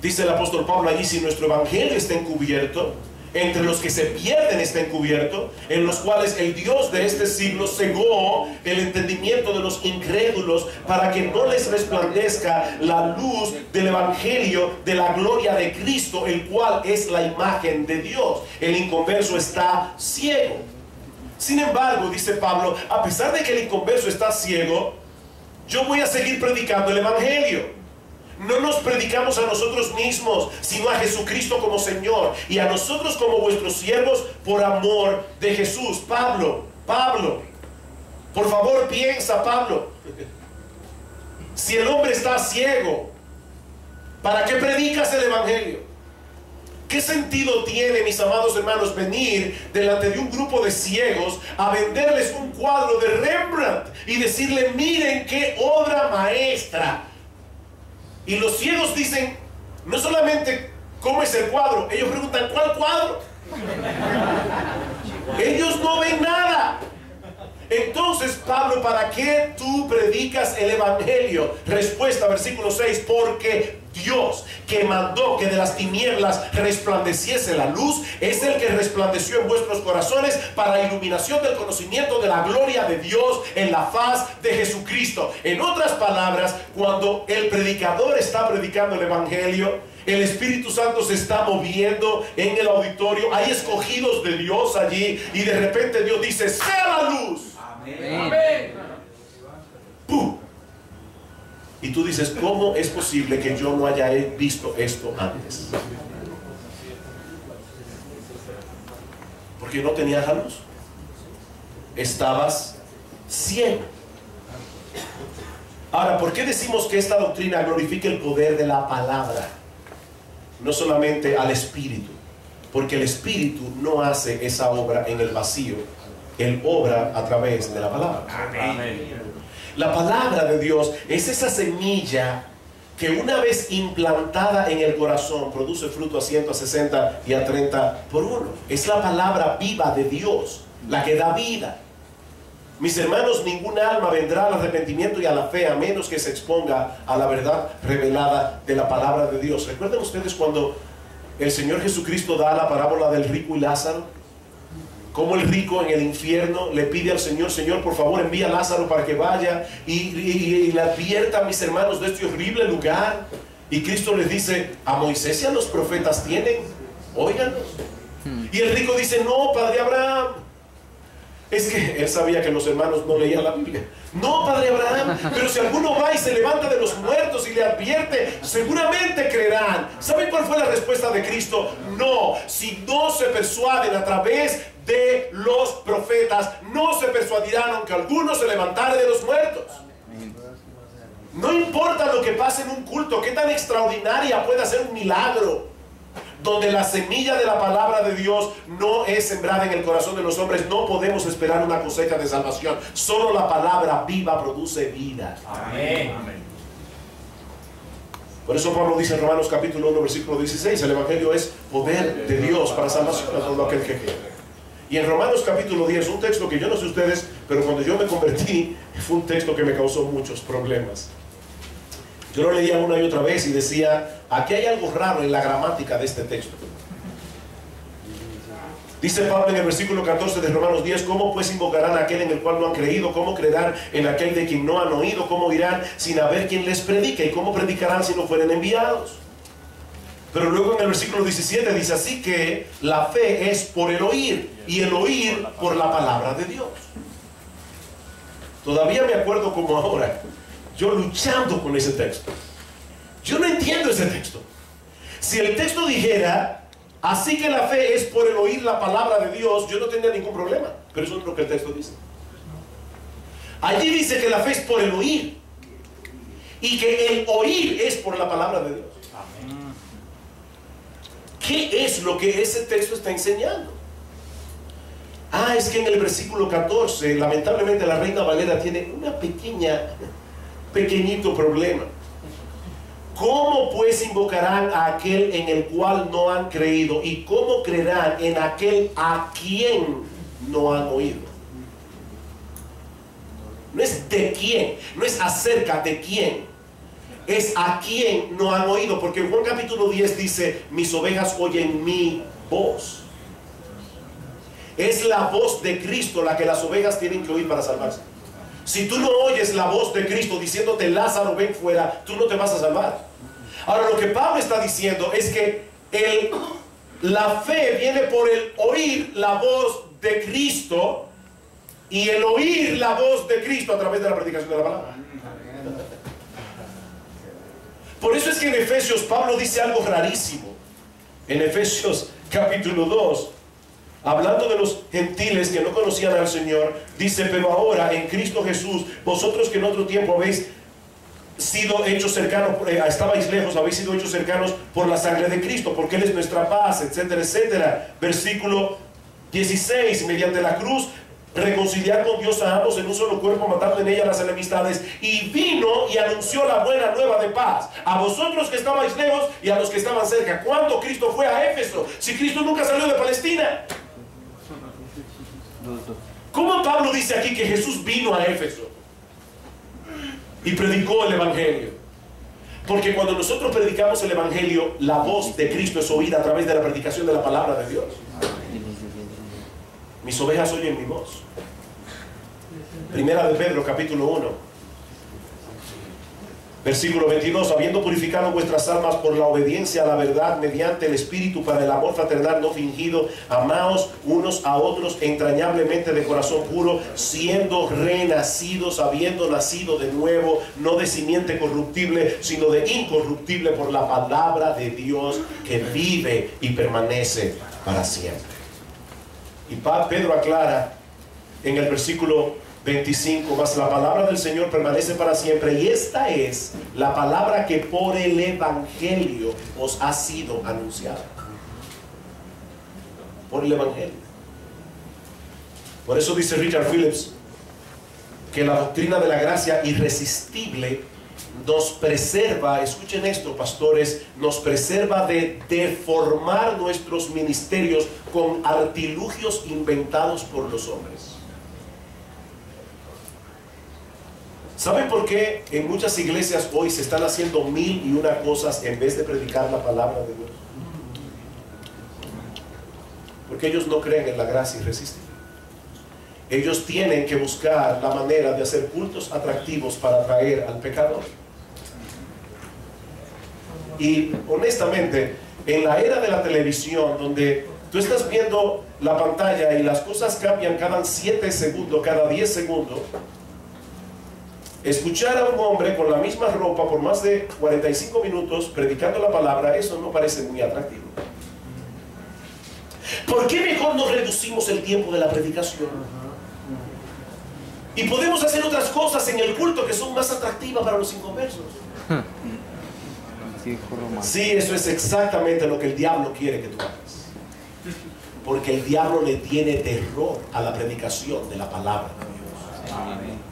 Dice el apóstol Pablo allí: si nuestro evangelio está encubierto, entre los que se pierden está encubierto, en los cuales el Dios de este siglo cegó el entendimiento de los incrédulos para que no les resplandezca la luz del evangelio de la gloria de Cristo, el cual es la imagen de Dios. El inconverso está ciego. Sin embargo, dice Pablo, a pesar de que el inconverso está ciego, yo voy a seguir predicando el evangelio. No nos predicamos a nosotros mismos, sino a Jesucristo como Señor y a nosotros como vuestros siervos por amor de Jesús. Pablo, por favor piensa, Pablo. Si el hombre está ciego, ¿para qué predicas el evangelio? ¿Qué sentido tiene, mis amados hermanos, venir delante de un grupo de ciegos a venderles un cuadro de Rembrandt y decirle: miren qué obra maestra? Y los ciegos dicen no solamente cómo es el cuadro, ellos preguntan: ¿cuál cuadro? Ellos no ven nada. Entonces, Pablo, ¿para qué tú predicas el evangelio? Respuesta, versículo 6: porque Dios, que mandó que de las tinieblas resplandeciese la luz, es el que resplandeció en vuestros corazones para iluminación del conocimiento de la gloria de Dios en la faz de Jesucristo. En otras palabras, cuando el predicador está predicando el evangelio, el Espíritu Santo se está moviendo en el auditorio, hay escogidos de Dios allí, y de repente Dios dice: sea la luz. Amén. ¡Pum! Y tú dices: ¿cómo es posible que yo no haya visto esto antes? Porque no tenías la luz. Estabas ciego. Ahora, ¿por qué decimos que esta doctrina glorifica el poder de la palabra? No solamente al Espíritu, porque el Espíritu no hace esa obra en el vacío. Él obra a través de la palabra. Amén. La palabra de Dios es esa semilla que una vez implantada en el corazón produce fruto a 100, a 60 y a 30 por uno. Es la palabra viva de Dios, la que da vida. Mis hermanos, ningún alma vendrá al arrepentimiento y a la fe a menos que se exponga a la verdad revelada de la palabra de Dios. ¿Recuerdan ustedes cuando el Señor Jesucristo da la parábola del rico y Lázaro? Cómo el rico en el infierno le pide al Señor: Señor, por favor, envía a Lázaro para que vaya y le advierta a mis hermanos de este horrible lugar. Y Cristo les dice: a Moisés y a los profetas tienen, óiganos. Y el rico dice: no, Padre Abraham. Es que él sabía que los hermanos no leían la Biblia. No, Padre Abraham, pero si alguno va y se levanta de los muertos y le advierte, seguramente creerán. ¿Saben cuál fue la respuesta de Cristo? No, si no se persuaden a través de los profetas, no se persuadirán aunque alguno se levantare de los muertos. No importa lo que pase en un culto, qué tan extraordinaria puede ser un milagro, donde la semilla de la palabra de Dios no es sembrada en el corazón de los hombres, no podemos esperar una cosecha de salvación. Solo la palabra viva produce vida. Amén. Por eso Pablo dice en Romanos capítulo 1 versículo 16: el evangelio es poder de Dios para salvación a todo aquel que cree. Y en Romanos capítulo 10, un texto que yo no sé ustedes, pero cuando yo me convertí fue un texto que me causó muchos problemas. Yo lo leía una y otra vez y decía: aquí hay algo raro en la gramática de este texto. Dice Pablo en el versículo 14 de Romanos 10: ¿cómo pues invocarán a aquel en el cual no han creído? ¿Cómo creerán en aquel de quien no han oído? ¿Cómo irán sin haber quien les predique? ¿Y cómo predicarán si no fueren enviados? Pero luego en el versículo 17 dice: así que la fe es por el oír, y el oír por la palabra de Dios. Todavía me acuerdo como ahora, yo luchando con ese texto. Yo no entiendo ese texto. Si el texto dijera: así que la fe es por el oír la palabra de Dios, yo no tendría ningún problema. Pero eso no es lo que el texto dice. Allí dice que la fe es por el oír, y que el oír es por la palabra de Dios. ¿Qué es lo que ese texto está enseñando? Es que en el versículo 14, lamentablemente la Reina Valera tiene una pequeñito problema. ¿Cómo pues invocarán a aquel en el cual no han creído? ¿Y cómo creerán en aquel a quien no han oído? No es de quién, no es acerca de quién, es a quien no han oído. Porque en Juan capítulo 10 dice: mis ovejas oyen mi voz. Es la voz de Cristo la que las ovejas tienen que oír para salvarse. Si tú no oyes la voz de Cristo diciéndote: Lázaro, ven fuera, tú no te vas a salvar. Ahora, lo que Pablo está diciendo es que la fe viene por el oír la voz de Cristo, y el oír la voz de Cristo a través de la predicación de la palabra. Por eso es que en Efesios Pablo dice algo rarísimo. En Efesios capítulo 2, hablando de los gentiles que no conocían al Señor, dice: pero ahora en Cristo Jesús, vosotros que en otro tiempo habéis sido hechos cercanos, estabais lejos, habéis sido hechos cercanos por la sangre de Cristo, porque Él es nuestra paz, etcétera, etcétera. Versículo 16: mediante la cruz reconciliar con Dios a ambos en un solo cuerpo, matando en ella las enemistades, y vino y anunció la buena nueva de paz a vosotros que estabais lejos y a los que estaban cerca. ¿Cuándo Cristo fue a Éfeso? Si Cristo nunca salió de Palestina. ¿Cómo Pablo dice aquí que Jesús vino a Éfeso y predicó el evangelio? Porque cuando nosotros predicamos el Evangelio, la voz de Cristo es oída a través de la predicación de la palabra de Dios. Mis ovejas oyen mi voz. Primera de Pedro, capítulo 1. Versículo 22, habiendo purificado vuestras almas por la obediencia a la verdad mediante el Espíritu para el amor fraternal no fingido, amaos unos a otros entrañablemente de corazón puro, siendo renacidos, habiendo nacido de nuevo, no de simiente corruptible, sino de incorruptible por la palabra de Dios que vive y permanece para siempre. Y Pedro aclara en el versículo 25, mas la palabra del Señor permanece para siempre, y esta es la palabra que por el Evangelio os ha sido anunciada. Por el Evangelio. Por eso dice Richard Phillips que la doctrina de la gracia irresistible nos preserva, escuchen esto, pastores, nos preserva de deformar nuestros ministerios con artilugios inventados por los hombres. ¿Saben por qué en muchas iglesias hoy se están haciendo 1001 cosas en vez de predicar la palabra de Dios? Porque ellos no creen en la gracia irresistible. Ellos tienen que buscar la manera de hacer cultos atractivos para atraer al pecador. Y honestamente, en la era de la televisión, donde tú estás viendo la pantalla y las cosas cambian cada 7 segundos, cada 10 segundos, escuchar a un hombre con la misma ropa por más de 45 minutos predicando la palabra, eso no parece muy atractivo. ¿Por qué mejor no reducimos el tiempo de la predicación? Y podemos hacer otras cosas en el culto que son más atractivas para los inconversos. Sí, eso es exactamente lo que el diablo quiere que tú hagas. Porque el diablo le tiene terror a la predicación de la palabra de Dios. Amén.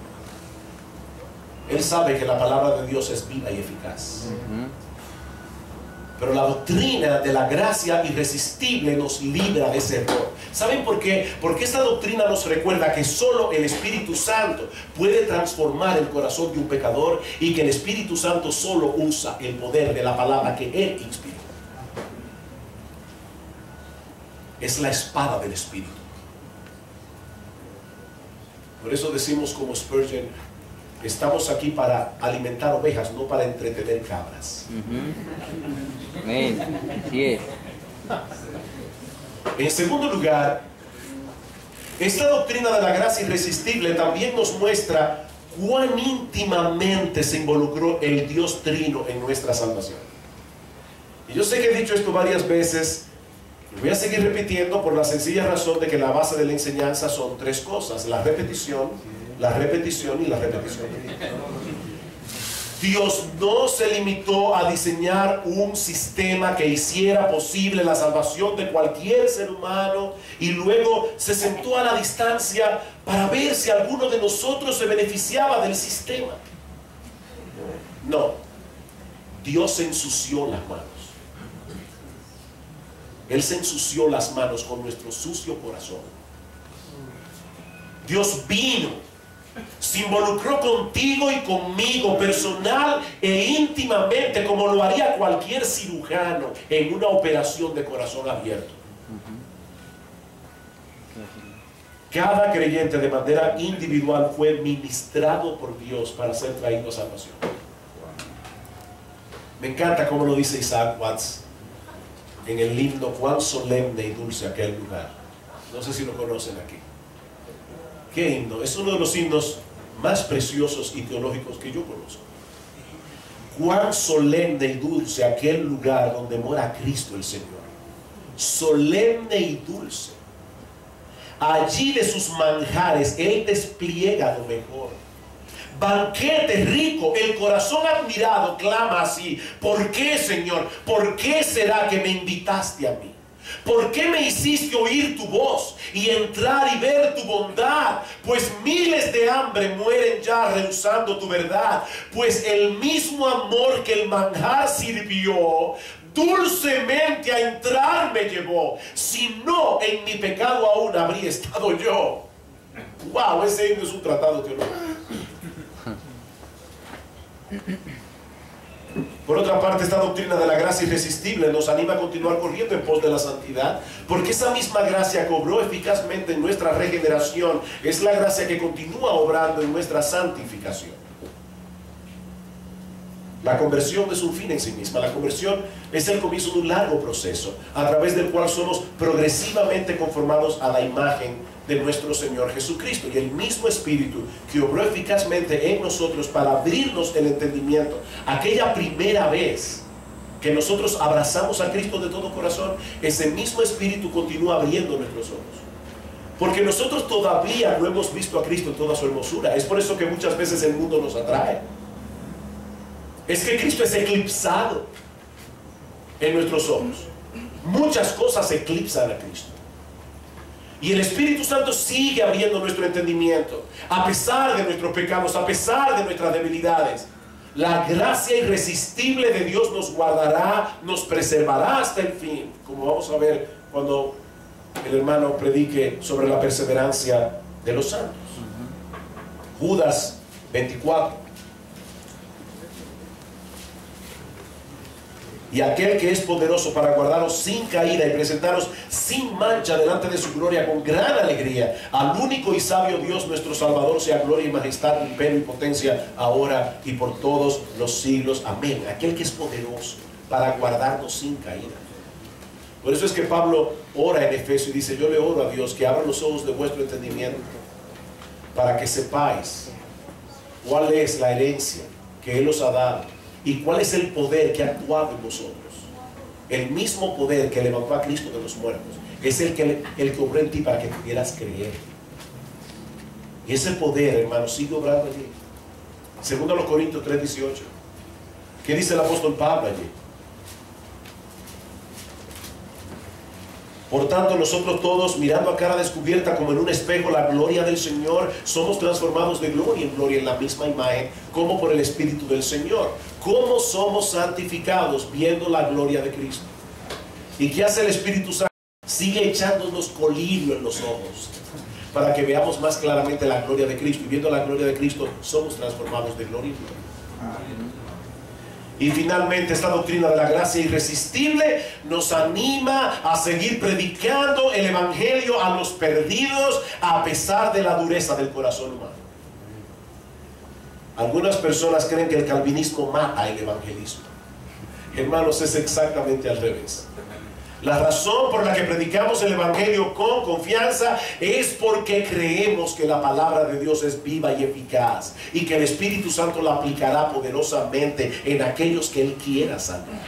Él sabe que la palabra de Dios es viva y eficaz. Pero la doctrina de la gracia irresistible nos libra de ese error. ¿Saben por qué? Porque esta doctrina nos recuerda que solo el Espíritu Santo puede transformar el corazón de un pecador, y que el Espíritu Santo solo usa el poder de la palabra que Él inspiró. Es la espada del Espíritu. Por eso decimos como Spurgeon: estamos aquí para alimentar ovejas, no para entretener cabras. Así es. En segundo lugar, esta doctrina de la gracia irresistible también nos muestra cuán íntimamente se involucró el Dios Trino en nuestra salvación. Y yo sé que he dicho esto varias veces, y voy a seguir repitiendo por la sencilla razón de que la base de la enseñanza son 3 cosas: la repetición, la repetición y la repetición. Dios no se limitó a diseñar un sistema que hiciera posible la salvación de cualquier ser humano y luego se sentó a la distancia para ver si alguno de nosotros se beneficiaba del sistema. No, Dios se ensució las manos. Él se ensució las manos con nuestro sucio corazón. Dios vino, se involucró contigo y conmigo personal e íntimamente, como lo haría cualquier cirujano en una operación de corazón abierto. Cada creyente de manera individual fue ministrado por Dios para ser traído a salvación. Me encanta cómo lo dice Isaac Watts en el himno: cuán solemne y dulce aquel lugar. No sé si lo conocen aquí. ¿Qué himno? Es uno de los himnos más preciosos y teológicos que yo conozco. Cuán solemne y dulce aquel lugar donde mora Cristo el Señor. Solemne y dulce. Allí de sus manjares Él despliega lo mejor. Banquete rico, el corazón admirado clama así: ¿por qué, Señor? ¿Por qué será que me invitaste a mí? ¿Por qué me hiciste oír tu voz y entrar y ver tu bondad? Pues miles de hambre mueren ya rehusando tu verdad. Pues el mismo amor que el manjar sirvió, dulcemente a entrar me llevó. Si no, en mi pecado aún habría estado yo. Wow, ese himno es un tratado teológico. Por otra parte, esta doctrina de la gracia irresistible nos anima a continuar corriendo en pos de la santidad, porque esa misma gracia que obró eficazmente en nuestra regeneración es la gracia que continúa obrando en nuestra santificación. La conversión es un fin en sí misma. La conversión es el comienzo de un largo proceso a través del cual somos progresivamente conformados a la imagen de nuestro Señor Jesucristo, y el mismo Espíritu que obró eficazmente en nosotros para abrirnos el entendimiento aquella primera vez que nosotros abrazamos a Cristo de todo corazón, ese mismo Espíritu continúa abriendo nuestros ojos, porque nosotros todavía no hemos visto a Cristo en toda su hermosura. Es por eso que muchas veces el mundo nos atrae. Es que Cristo es eclipsado en nuestros ojos. Muchas cosas eclipsan a Cristo. Y el Espíritu Santo sigue abriendo nuestro entendimiento, a pesar de nuestros pecados, a pesar de nuestras debilidades. La gracia irresistible de Dios nos guardará, nos preservará hasta el fin, como vamos a ver cuando el hermano predique sobre la perseverancia de los santos. Judas 24. Y aquel que es poderoso para guardaros sin caída y presentaros sin mancha delante de su gloria con gran alegría, al único y sabio Dios nuestro Salvador sea gloria y majestad, imperio y potencia, ahora y por todos los siglos. Amén. Aquel que es poderoso para guardarnos sin caída. Por eso es que Pablo ora en Efesios y dice: yo le oro a Dios que abra los ojos de vuestro entendimiento para que sepáis cuál es la herencia que Él os ha dado y cuál es el poder que ha actuado en vosotros. El mismo poder que levantó a Cristo de los muertos es el que obró en ti para que pudieras creer. Y ese poder, hermano, sigue obrando allí. Segundo a los Corintios 3:18. ¿Qué dice el apóstol Pablo allí? Por tanto, nosotros todos, mirando a cara descubierta como en un espejo la gloria del Señor, somos transformados de gloria en gloria en la misma imagen, como por el Espíritu del Señor. ¿Cómo somos santificados? Viendo la gloria de Cristo. ¿Y qué hace el Espíritu Santo? Sigue echándonos colirio en los ojos para que veamos más claramente la gloria de Cristo. Y viendo la gloria de Cristo, somos transformados de gloria en gloria. Y finalmente, esta doctrina de la gracia irresistible nos anima a seguir predicando el Evangelio a los perdidos a pesar de la dureza del corazón humano. Algunas personas creen que el calvinismo mata el evangelismo. Hermanos, es exactamente al revés. La razón por la que predicamos el Evangelio con confianza es porque creemos que la palabra de Dios es viva y eficaz y que el Espíritu Santo la aplicará poderosamente en aquellos que Él quiera salvar.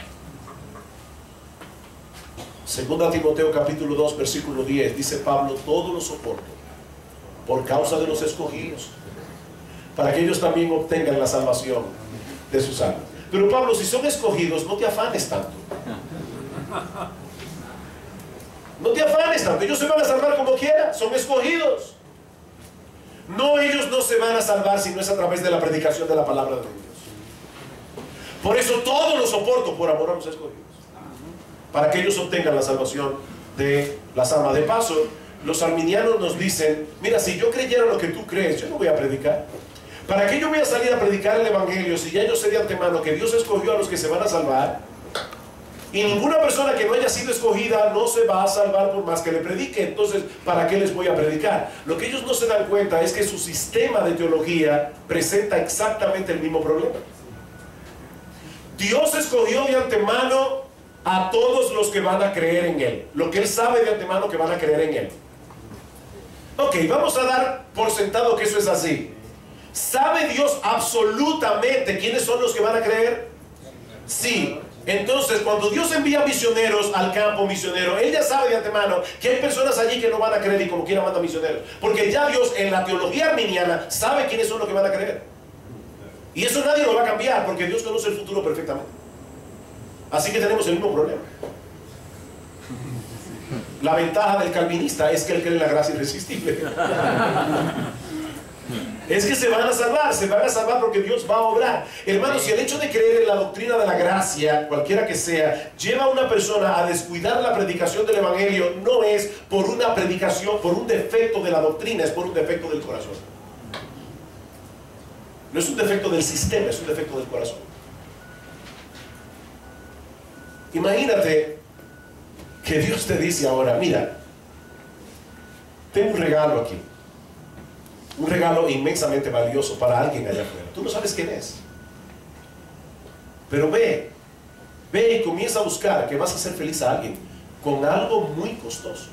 Segunda Timoteo capítulo 2 versículo 10 dice Pablo: todo lo soporto por causa de los escogidos, para que ellos también obtengan la salvación de sus almas. Pero Pablo, si son escogidos, no te afanes tanto. No te afanes tanto, ellos se van a salvar como quiera, son escogidos. No, ellos no se van a salvar si no es a través de la predicación de la palabra de Dios. Por eso todo lo soporto por amor a los escogidos, para que ellos obtengan la salvación de las almas. De paso, los arminianos nos dicen: mira, si yo creyera lo que tú crees, yo no voy a predicar. ¿Para qué yo voy a salir a predicar el Evangelio si ya yo sé de antemano que Dios escogió a los que se van a salvar? Y ninguna persona que no haya sido escogida no se va a salvar por más que le predique. Entonces, ¿para qué les voy a predicar? Lo que ellos no se dan cuenta es que su sistema de teología presenta exactamente el mismo problema. Dios escogió de antemano a todos los que van a creer en Él. Lo que Él sabe de antemano que van a creer en Él. Ok, vamos a dar por sentado que eso es así. ¿Sabe Dios absolutamente quiénes son los que van a creer? Sí. Entonces, cuando Dios envía misioneros al campo misionero, Él ya sabe de antemano que hay personas allí que no van a creer y como quiera manda misioneros. Porque ya Dios en la teología arminiana sabe quiénes son los que van a creer. Y eso nadie lo va a cambiar porque Dios conoce el futuro perfectamente. Así que tenemos el mismo problema. La ventaja del calvinista es que él cree en la gracia irresistible. Es que se van a salvar porque Dios va a obrar. Hermanos, si el hecho de creer en la doctrina de la gracia, cualquiera que sea, lleva a una persona a descuidar la predicación del Evangelio, no es por una predicación, por un defecto de la doctrina, es por un defecto del corazón. No es un defecto del sistema, es un defecto del corazón. Imagínate que Dios te dice ahora, mira, tengo un regalo aquí. Un regalo inmensamente valioso para alguien allá afuera. Tú no sabes quién es. Pero ve y comienza a buscar que vas a hacer feliz a alguien con algo muy costoso.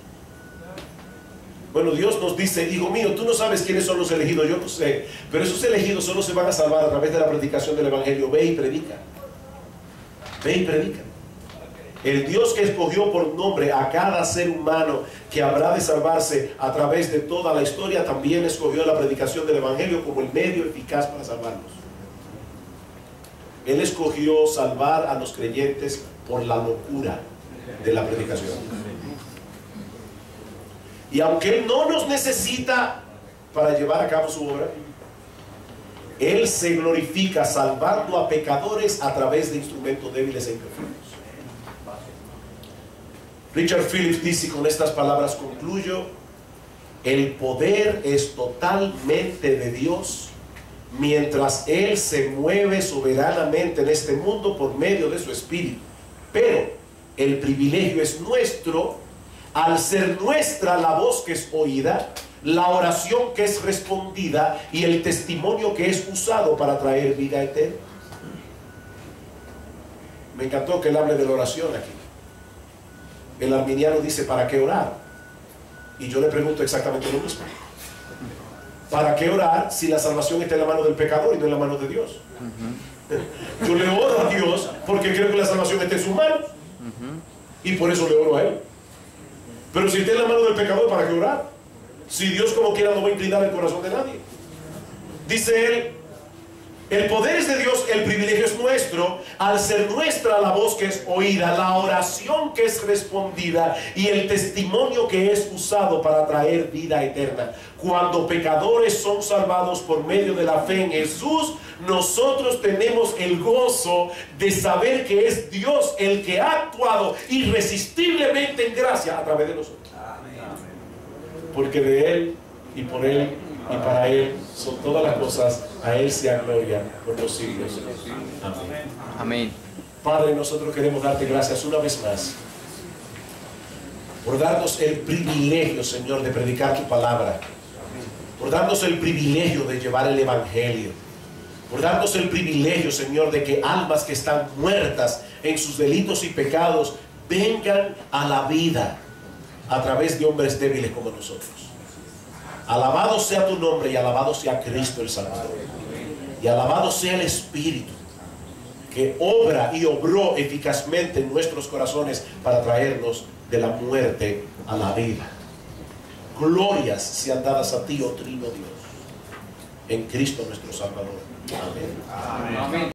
Bueno, Dios nos dice, hijo mío, tú no sabes quiénes son los elegidos, yo no sé, pero esos elegidos solo se van a salvar a través de la predicación del Evangelio. Ve y predica. Ve y predica. El Dios que escogió por nombre a cada ser humano que habrá de salvarse a través de toda la historia, también escogió la predicación del Evangelio como el medio eficaz para salvarnos. Él escogió salvar a los creyentes por la locura de la predicación. Y aunque Él no nos necesita para llevar a cabo su obra, Él se glorifica salvando a pecadores a través de instrumentos débiles e imperfectos. Richard Phillips dice, con estas palabras concluyo: el poder es totalmente de Dios mientras Él se mueve soberanamente en este mundo por medio de su Espíritu. Pero el privilegio es nuestro al ser nuestra la voz que es oída, la oración que es respondida y el testimonio que es usado para traer vida eterna. Me encantó que él hable de la oración aquí. El arminiano dice, ¿para qué orar? Y yo le pregunto exactamente lo mismo. ¿Para qué orar si la salvación está en la mano del pecador y no en la mano de Dios? Yo le oro a Dios porque creo que la salvación está en sus manos. Y por eso le oro a Él. Pero si está en la mano del pecador, ¿para qué orar? Si Dios como quiera no va a inclinar el corazón de nadie. Dice él, el poder es de Dios, el privilegio es nuestro, al ser nuestra la voz que es oída, la oración que es respondida y el testimonio que es usado para traer vida eterna. Cuando pecadores son salvados por medio de la fe en Jesús, nosotros tenemos el gozo de saber que es Dios el que ha actuado irresistiblemente en gracia a través de nosotros. Porque de Él y por Él y para Él son todas las cosas. A Él sea gloria por los siglos. Amén. Amén. Padre, nosotros queremos darte gracias una vez más por darnos el privilegio, Señor, de predicar tu palabra, por darnos el privilegio de llevar el Evangelio, por darnos el privilegio, Señor, de que almas que están muertas en sus delitos y pecados vengan a la vida a través de hombres débiles como nosotros. Alabado sea tu nombre y alabado sea Cristo el Salvador. Y alabado sea el Espíritu que obra y obró eficazmente en nuestros corazones para traernos de la muerte a la vida. Glorias sean dadas a ti, oh Trino Dios, en Cristo nuestro Salvador. Amén. Amén.